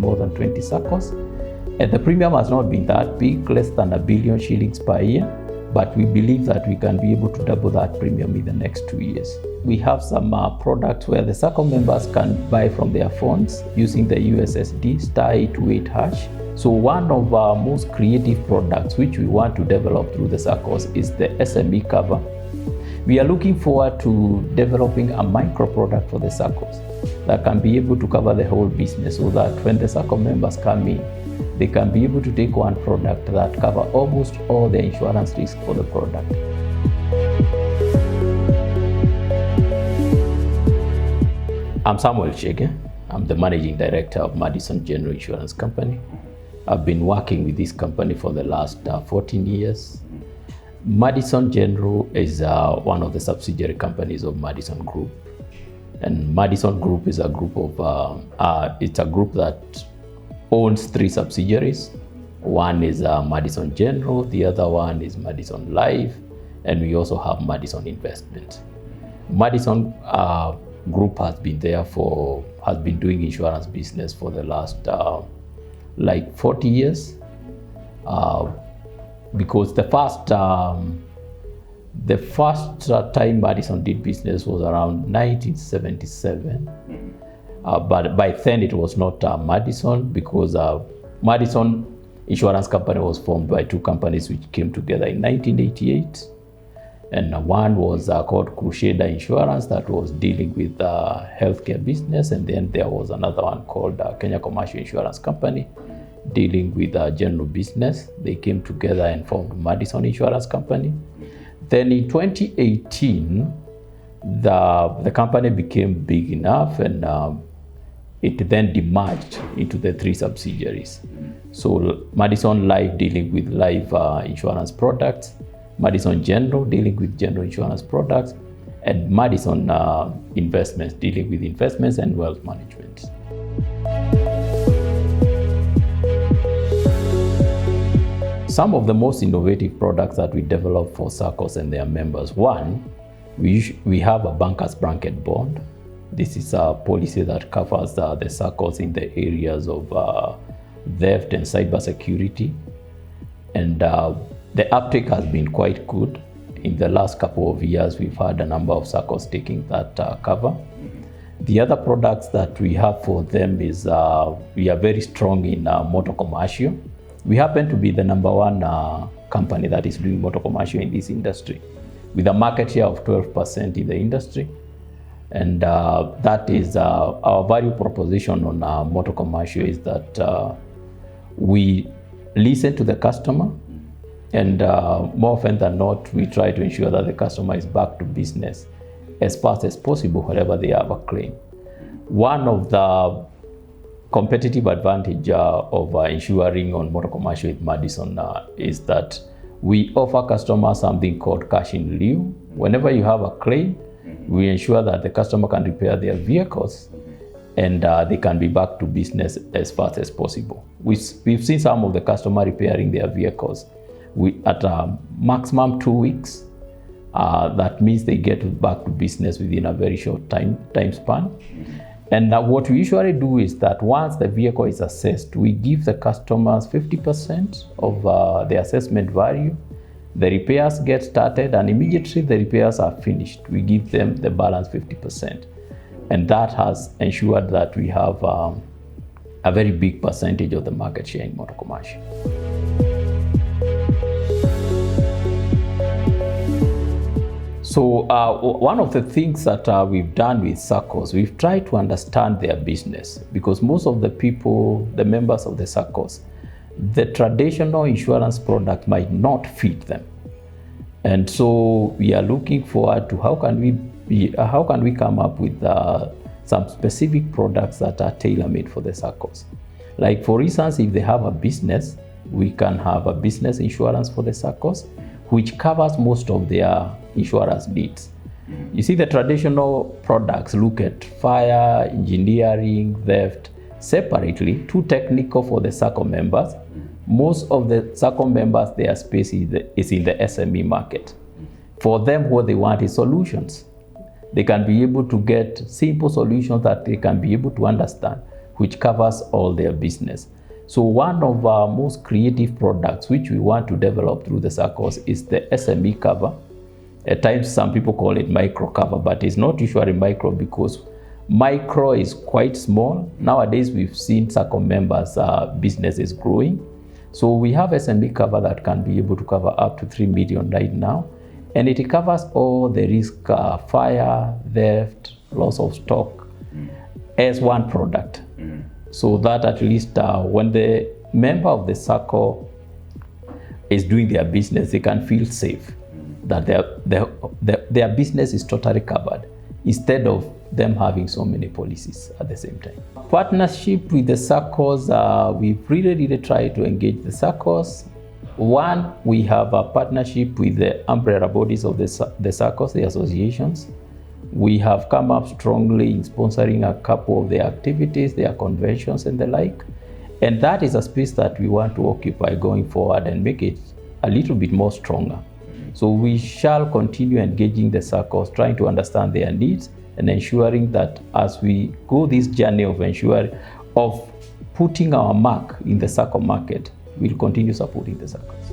more than 20 SACCOs. And the premium has not been that big, less than $1 billion shillings per year, but we believe that we can be able to double that premium in the next 2 years. We have some products where the SACCO members can buy from their phones using the USSD *828#. So one of our most creative products which we want to develop through the SACCOs is the SME cover. We are looking forward to developing a micro product for the SACCOs that can be able to cover the whole business, so that when the SACCO members come in, they can be able to take one product that covers almost all the insurance risk for the product. I'm Samuel Chege. I'm the Managing Director of Madison General Insurance Company. I've been working with this company for the last 14 years. Madison General is one of the subsidiary companies of Madison Group. And Madison Group is a group of, it's a group that owns 3 subsidiaries. One is Madison General, the other one is Madison Life, and we also have Madison Investment. Madison Group has been doing insurance business for the last like 40 years. Because the first time Madison did business was around 1977. But by then it was not Madison, because Madison Insurance Company was formed by 2 companies which came together in 1988. And one was called Crusader Insurance, that was dealing with healthcare business. And then there was another one called Kenya Commercial Insurance Company, dealing with general business. They came together and formed Madison Insurance Company. Then in 2018, the company became big enough, and it then demerged into the 3 subsidiaries. So Madison Life dealing with life insurance products, Madison General dealing with general insurance products, and Madison Investments dealing with investments and wealth management. Some of the most innovative products that we develop for SACCOs and their members. One, we have a banker's blanket bond. This is a policy that covers the SACCOs in the areas of theft and cybersecurity. And the uptake has been quite good. In the last couple of years, we've had a number of SACCOs taking that cover. The other products that we have for them is we are very strong in motor commercial. We happen to be the #1 company that is doing motor commercial in this industry, with a market share of 12% in the industry. And that is our value proposition on motor commercial is that we listen to the customer, and more often than not, we try to ensure that the customer is back to business as fast as possible whenever they have a claim. One of the competitive advantage of insuring on motor commercial with Madison is that we offer customers something called cash in lieu. Whenever you have a claim, we ensure that the customer can repair their vehicles and they can be back to business as fast as possible. We've seen some of the customer repairing their vehicles at a maximum 2 weeks. That means they get back to business within a very short time span. And what we usually do is that once the vehicle is assessed, we give the customers 50% of the assessment value. The repairs get started, and immediately the repairs are finished, we give them the balance 50%. And that has ensured that we have a very big percentage of the market share in motor commercial. So one of the things that we've done with SACCOs, we've tried to understand their business, because most of the people, the members of the SACCOs, the traditional insurance product might not fit them. And so we are looking forward to how can we come up with some specific products that are tailor-made for the SACCOs. Like for instance, if they have a business, we can have a business insurance for the SACCOs, which covers most of their insurance needs. You see, the traditional products look at fire, engineering, theft separately, too technical for the SACCO members. Most of the SACCO members, their space is in the SME market. For them, what they want is solutions. They can be able to get simple solutions that they can be able to understand, which covers all their business. So one of our most creative products which we want to develop through the SACCOs is the SME cover. At times some people call it micro cover, but it's not usually micro because micro is quite small. Nowadays we've seen SACCO members' businesses growing. So we have SME cover that can be able to cover up to 3 million right now. And it covers all the risk, fire, theft, loss of stock as one product. So that at least when the member of the SACCO is doing their business, they can feel safe that their business is totally covered instead of them having so many policies at the same time. Partnership with the SACCOs, we've really tried to engage the SACCOs. One, we have a partnership with the umbrella bodies of the SACCOs, the associations. We have come up strongly in sponsoring a couple of their activities, their conventions and the like. And that is a space that we want to occupy going forward and make it a little bit more stronger. So we shall continue engaging the SACCOs, trying to understand their needs and ensuring that as we go this journey of putting our mark in the SACCO market, we'll continue supporting the SACCOs.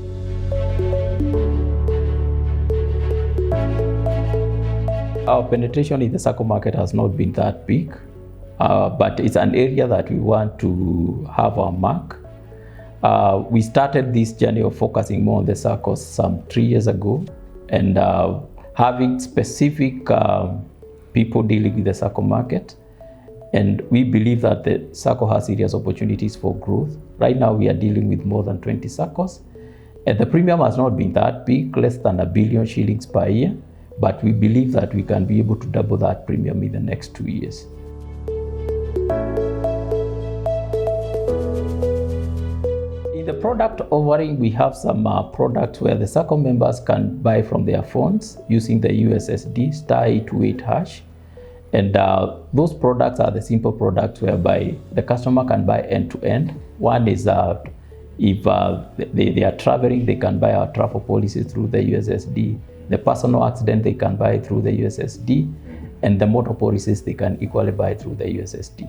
Our penetration in the SACCO market has not been that big, but it's an area that we want to have our mark. We started this journey of focusing more on the SACCOs some 3 years ago, and having specific people dealing with the SACCO market. And we believe that the SACCO has serious opportunities for growth. Right now we are dealing with more than 20 SACCOs. And the premium has not been that big, less than 1 billion shillings per year. But we believe that we can be able to double that premium in the next 2 years. In the product offering, we have some products where the SACCO members can buy from their phones using the USSD *828#. And those products are the simple products whereby the customer can buy end-to-end. One is if they are traveling, they can buy our travel policy through the USSD. The personal accident, they can buy through the USSD. And the motor policies, they can equally buy through the USSD.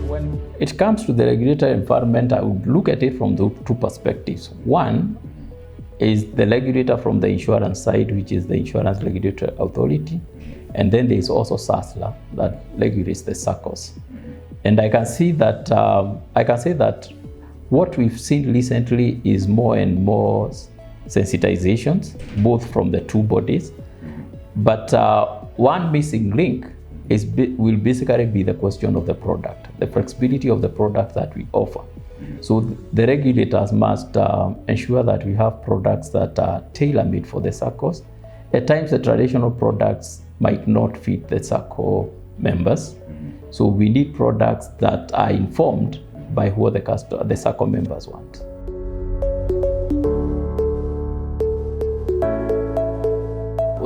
When it comes to the regulatory environment, I would look at it from the two perspectives. One is the regulator from the insurance side, which is the Insurance Regulatory Authority. And then there is also SASLA that regulates the SACCOs. And I can say that what we've seen recently is more and more sensitizations, both from the two bodies. But one missing link will basically be the question of the product, the flexibility of the product that we offer. So the regulators must ensure that we have products that are tailor-made for the SACCOs. At times, the traditional products might not fit the SACCO members. So we need products that are informed by what the SACCO members want.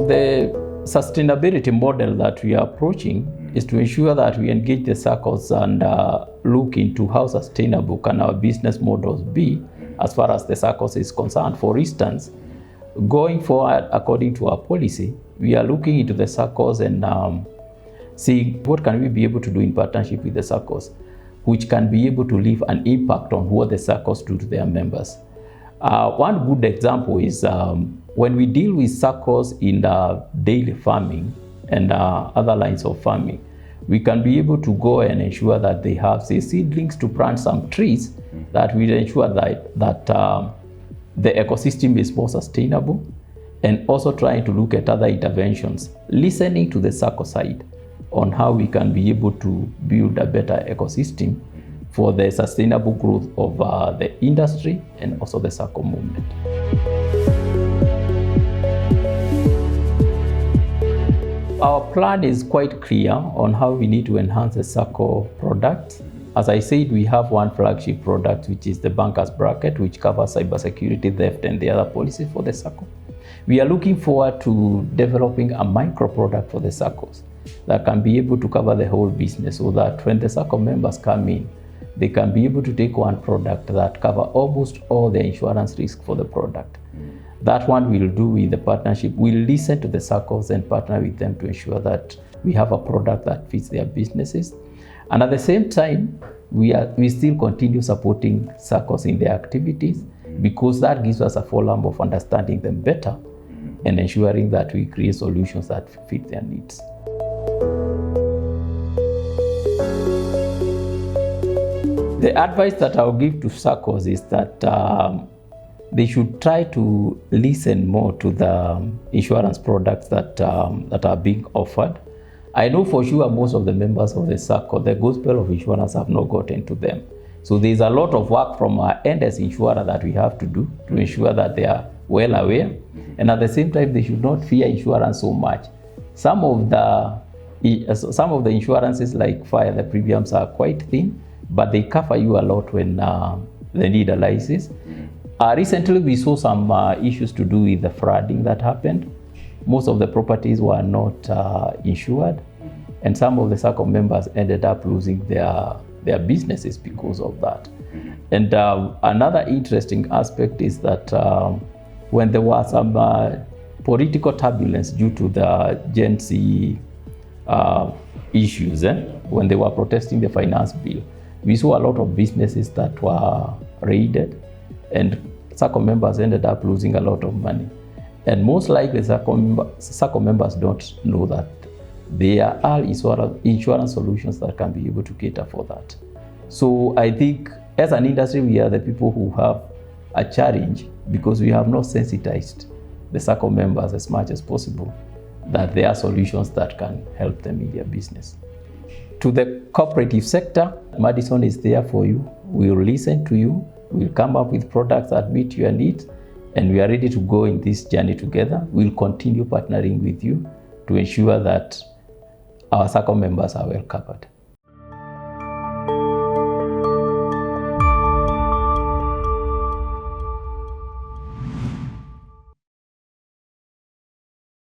The sustainability model that we are approaching is to ensure that we engage the SACCOs and look into how sustainable can our business models be as far as the SACCOs is concerned. For instance, going forward, according to our policy, we are looking into the SACCOs and seeing what can we be able to do in partnership with the SACCOs, which can be able to leave an impact on what the SACCOs do to their members. One good example is when we deal with SACCOs in daily farming and other lines of farming, we can be able to go and ensure that they have, say, seedlings to plant some trees that will ensure that the ecosystem is more sustainable, and also trying to look at other interventions, listening to the SACCO side on how we can be able to build a better ecosystem for the sustainable growth of the industry and also the SACCO movement. Our plan is quite clear on how we need to enhance the SACCO product. As I said, we have one flagship product, which is the banker's bracket, which covers cybersecurity, theft, and the other policies for the SACCO. We are looking forward to developing a micro product for the SACCOs that can be able to cover the whole business, so that when the SACCO members come in, they can be able to take one product that covers almost all the insurance risk for the product. That one we'll do with the partnership. We'll listen to the SACCOs and partner with them to ensure that we have a product that fits their businesses. And at the same time, we still continue supporting SACCOs in their activities, because that gives us a forum of understanding them better and ensuring that we create solutions that fit their needs. The advice that I'll give to SACCOs is that they should try to listen more to the insurance products that are being offered. I know for sure most of the members of the SACCO, the gospel of insurance have not gotten to them. So there's a lot of work from our end as insurer that we have to do to ensure that they are well aware. And at the same time, they should not fear insurance so much. Some of the insurances like fire, the premiums are quite thin, but they cover you a lot when they need a license. Recently, we saw some issues to do with the flooding that happened. Most of the properties were not insured, and some of the SACCO members ended up losing their businesses because of that. And another interesting aspect is that when there was some political turbulence due to the Gen Z issues, when they were protesting the finance bill, we saw a lot of businesses that were raided, and SACCO members ended up losing a lot of money. And most likely SACCO members don't know that there are insurance solutions that can be able to cater for that. So I think as an industry, we are the people who have a challenge, because we have not sensitized the SACCO members as much as possible that there are solutions that can help them in their business. To the cooperative sector, Madison is there for you. We'll listen to you. We'll come up with products that meet your needs, and we are ready to go in this journey together. We'll continue partnering with you to ensure that our SACCO members are well covered.